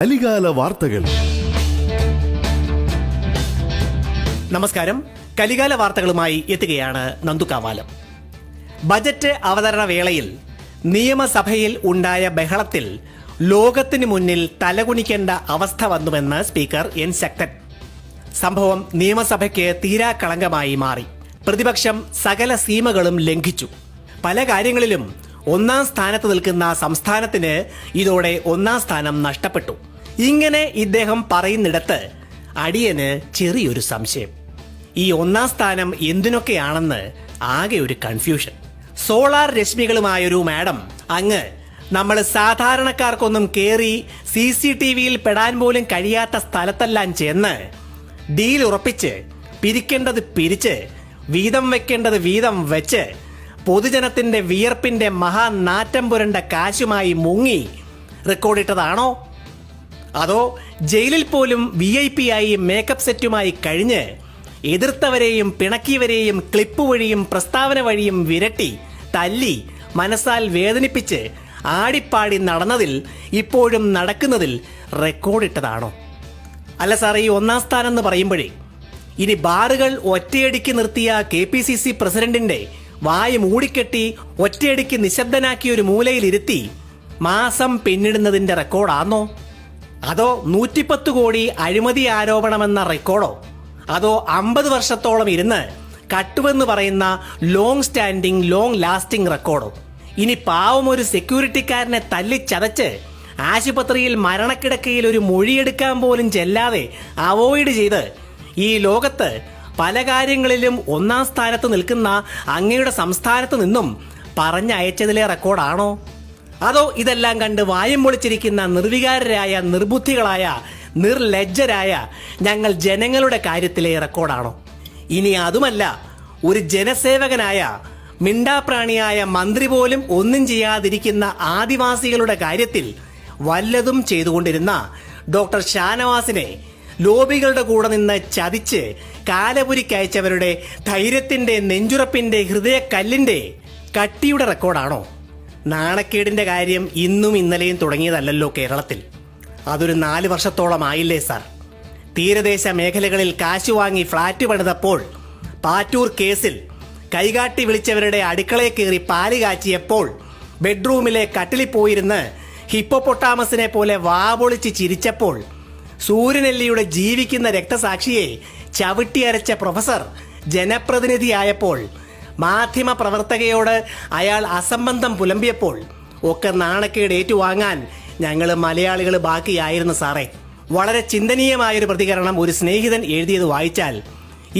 കലികാല വാർത്തകൾ. നമസ്കാരം. കലികാല വാർത്തകളുമായി എത്തുകയാണ് നന്ദുകാവാലം. ബജറ്റ് അവതരണ വേളയിൽ നിയമസഭയിൽ ഉണ്ടായ ബഹളത്തിൽ ലോകത്തിനു മുന്നിൽ തലകുനിക്കേണ്ട അവസ്ഥ വന്നുവെന്ന് സ്പീക്കർ എൻ ശക്തൻ. സംഭവം നിയമസഭയ്ക്ക് തീരാക്കളങ്കമായി മാറി. പ്രതിപക്ഷം സകല സീമകളും ലംഘിച്ചു. പല കാര്യങ്ങളിലും ഒന്നാം സ്ഥാനത്ത് നിൽക്കുന്ന സംസ്ഥാനത്തിന് ഇതോടെ ഒന്നാം സ്ഥാനം നഷ്ടപ്പെട്ടു. ഇങ്ങനെ ഇദ്ദേഹം പറയുന്നിടത്ത് അടിയന് ചെറിയൊരു സംശയം. ഈ ഒന്നാം സ്ഥാനം എന്തിനൊക്കെയാണെന്ന് ആകെ ഒരു കൺഫ്യൂഷൻ. സോളാർ രശ്മികളുമായൊരു മാഡം അങ്ങ് നമ്മൾ സാധാരണക്കാർക്കൊന്നും കേറി CCTVയിൽ പെടാൻ പോലും കഴിയാത്ത സ്ഥലത്തെല്ലാം ചെന്ന് ഡീൽ ഉറപ്പിച്ച് പിരിക്കേണ്ടത് പിരിച്ച് വീതം വെക്കേണ്ടത് വീതം വെച്ച് പൊതുജനത്തിന്റെ വിയർപ്പിന്റെ മഹാനാറ്റം പുരണ്ട കാശുമായി മുങ്ങി റെക്കോർഡിട്ടതാണോ? അതോ ജയിലിൽ പോലും VIP ആയി മേക്കപ്പ് സെറ്റുമായി കഴിഞ്ഞ് എതിർത്തവരെയും പിണക്കിയവരെയും ക്ലിപ്പ് വഴിയും പ്രസ്താവന വഴിയും വിരട്ടി തല്ലി മനസ്സാൽ വേദനിപ്പിച്ച് ആടിപ്പാടി നടന്നതിൽ ഇപ്പോഴും നടക്കുന്നതിൽ റെക്കോർഡിട്ടതാണോ? അല്ല സാറേ, ഈ ഒന്നാം സ്ഥാനം എന്ന് പറയുമ്പോഴേ ഇനി ബാറുകൾ ഒറ്റയടിക്ക് നിർത്തിയ KPCC പ്രസിഡന്റിന്റെ വായ മൂടിക്കെട്ടി ഒറ്റയടിക്ക് നിശബ്ദനാക്കി ഒരു മൂലയിലിരുത്തി മാസം പിന്നിടുന്നതിന്റെ റെക്കോർഡാണോ? അതോ 110 കോടി അഴിമതി ആരോപണമെന്ന റെക്കോർഡോ? അതോ 50 വർഷത്തോളം ഇരുന്ന് കട്ടുവെന്ന് പറയുന്ന ലോങ് സ്റ്റാൻഡിംഗ് ലോങ് ലാസ്റ്റിംഗ് റെക്കോർഡോ? ഇനി പാവം ഒരു സെക്യൂരിറ്റിക്കാരനെ തല്ലിച്ചതച്ച് ആശുപത്രിയിൽ മരണക്കിടക്കയിൽ ഒരു മൊഴിയെടുക്കാൻ പോലും ചെല്ലാതെ അവോയ്ഡ് ചെയ്ത് ഈ ലോകത്ത് പല കാര്യങ്ങളിലും ഒന്നാം സ്ഥാനത്ത് നിൽക്കുന്ന അങ്ങയുടെ സംസ്ഥാനത്ത് നിന്നും പറഞ്ഞയച്ചതിലെ റെക്കോർഡാണോ? അതോ ഇതെല്ലാം കണ്ട് വായും പൊളിച്ചിരിക്കുന്ന നിർവികാരരായ നിർബുദ്ധികളായ നിർലജ്ജരായ ഞങ്ങൾ ജനങ്ങളുടെ കാര്യത്തിലെ റെക്കോർഡാണോ? ഇനി അതുമല്ല, ഒരു ജനസേവകനായ മിണ്ടാപ്രാണിയായ മന്ത്രി പോലും ഒന്നും ചെയ്യാതിരിക്കുന്ന ആദിവാസികളുടെ കാര്യത്തിൽ വല്ലതും ചെയ്തുകൊണ്ടിരുന്ന ഡോക്ടർ ഷാനവാസിനെ ലോബികളുടെ കൂടെ നിന്ന് ചതിച്ച് കാലപുരിക്കയച്ചവരുടെ ധൈര്യത്തിന്റെ നെഞ്ചുറപ്പിന്റെ ഹൃദയക്കല്ലിന്റെ കട്ടിയുടെ റെക്കോർഡാണോ? നാണക്കേടിന്റെ കാര്യം ഇന്നും ഇന്നലെയും തുടങ്ങിയതല്ലല്ലോ കേരളത്തിൽ. അതൊരു 4 വർഷത്തോളം ആയില്ലേ സാർ? തീരദേശ മേഖലകളിൽ കാശു വാങ്ങി ഫ്ളാറ്റ് പണിതപ്പോൾ, പാറ്റൂർ കേസിൽ കൈകാട്ടി വിളിച്ചവരുടെ അടുക്കളയിൽ കയറി പാല് കാച്ചിയപ്പോൾ, ബെഡ്റൂമിലെ കട്ടിലിൽ പോയിരുന്ന് ഹിപ്പോപ്പൊട്ടാമസിനെ പോലെ വാപൊളിച്ച് ചിരിച്ചപ്പോൾ, സൂര്യനെല്ലിയുടെ ജീവിക്കുന്ന രക്തസാക്ഷിയെ ചവിട്ടിയരച്ച പ്രൊഫസർ ജനപ്രതിനിധിയായപ്പോൾ, മാധ്യമ പ്രവർത്തകയോട് അയാൾ അസംബന്ധം പുലമ്പിയപ്പോൾ ഒക്കെ നാണക്കേട് ഏറ്റുവാങ്ങാൻ ഞങ്ങൾ മലയാളികൾ ബാക്കിയായിരുന്നു സാറേ. വളരെ ചിന്തനീയമായൊരു പ്രതികരണം ഒരു സ്നേഹിതൻ എഴുതിയത് വായിച്ചാൽ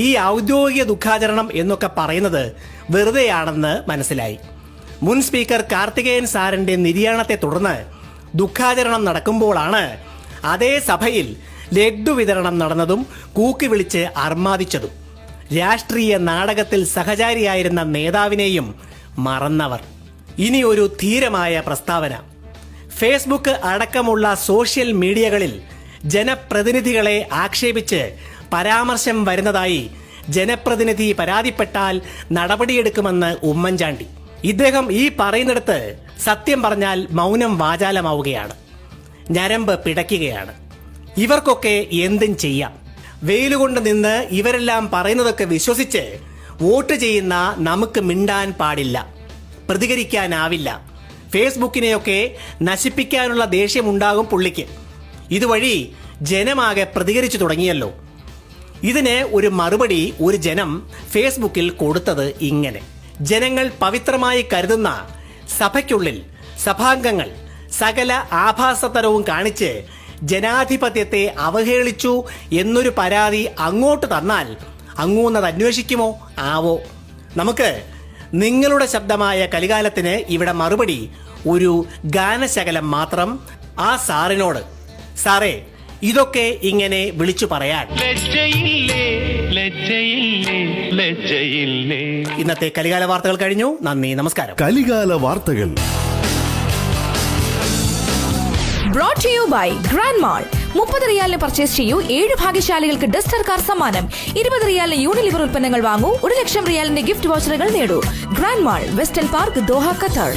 ഈ ഔദ്യോഗിക ദുഃഖാചരണം എന്നൊക്കെ പറയുന്നത് വെറുതെയാണെന്ന് മനസ്സിലായി. മുൻ സ്പീക്കർ കാർത്തികേയൻ സാറിന്റെ നിര്യാണത്തെ തുടർന്ന് ദുഃഖാചരണം നടക്കുമ്പോഴാണ് അതേ സഭയിൽ ലഡ്ഡു വിതരണം നടന്നതും കൂക്കി വിളിച്ച് അർമാദിച്ചതും. രാഷ്ട്രീയ നാടകത്തിൽ സഹചാരിയായിരുന്ന നേതാവിനെയും മറന്നവർ. ഇനി ഒരു ധീരമായ പ്രസ്താവന. ഫേസ്ബുക്ക് അടക്കമുള്ള സോഷ്യൽ മീഡിയകളിൽ ജനപ്രതിനിധികളെ ആക്ഷേപിച്ച് പരാമർശം വരുന്നതായി ജനപ്രതിനിധി പരാതിപ്പെട്ടാൽ നടപടിയെടുക്കുമെന്ന് ഉമ്മൻചാണ്ടി. ഇദ്ദേഹം ഈ പറയുന്നിടത്ത് സത്യം പറഞ്ഞാൽ മൗനം വാചാലമാവുകയാണ്, ഞരമ്പ് പിടയ്ക്കുകയാണ്. ഇവർക്കൊക്കെ എന്തും ചെയ്യാം. വെയിലുകൊണ്ട് നിന്ന് ഇവരെല്ലാം പറയുന്നതൊക്കെ വിശ്വസിച്ച് വോട്ട് ചെയ്യുന്ന നമുക്ക് മിണ്ടാൻ പാടില്ല, പ്രതികരിക്കാനാവില്ല. ഫേസ്ബുക്കിനെയൊക്കെ നശിപ്പിക്കാനുള്ള ദേഷ്യമുണ്ടാകും പുള്ളിക്ക്. ഇതുവഴി ജനമാകെ പ്രതികരിച്ചു തുടങ്ങിയല്ലോ. ഇതിന് ഒരു മറുപടി ഒരു ജനം ഫേസ്ബുക്കിൽ കൊടുത്തത് ഇങ്ങനെ: ജനങ്ങൾ പവിത്രമായി കരുതുന്ന സഭയ്ക്കുള്ളിൽ സഭാംഗങ്ങൾ സകല ആഭാസതരവും കാണിച്ച് ജനാധിപത്യത്തെ അവഹേളിച്ചു എന്നൊരു പരാതി അങ്ങോട്ട് തന്നാൽ അങ്ങൂന്നത് അന്വേഷിക്കുമോ ആവോ? നമുക്ക് നിങ്ങളുടെ ശബ്ദമായ കലികാലത്തിന് ഇവിടെ മറുപടി ഒരു ഗാനശകലം മാത്രം ആ സാറിനോട്. സാറേ, ഇതൊക്കെ ഇങ്ങനെ വിളിച്ചു പറയാൻ ഇന്നത്തെ കലികാല വാർത്തകൾ കഴിഞ്ഞു. നന്ദി, നമസ്കാരം. കലികാല വാർത്തകൾ brought to you by Grand Mall. 30 റിയാലിന് purchase ചെയ്യൂ, 7 ഭാഗ്യശാലികൾക്ക് ഡസ്റ്റർ കാർ സമ്മാനം. 20 റിയാലിന് യൂണിലിവർ ഉൽപ്പന്നങ്ങൾ വാങ്ങൂ, 1 ലക്ഷം റിയാലിന്റെ ഗിഫ്റ്റ് വൗച്ചറുകൾ നേടൂ. Grand mall, western park, Doha, Qatar.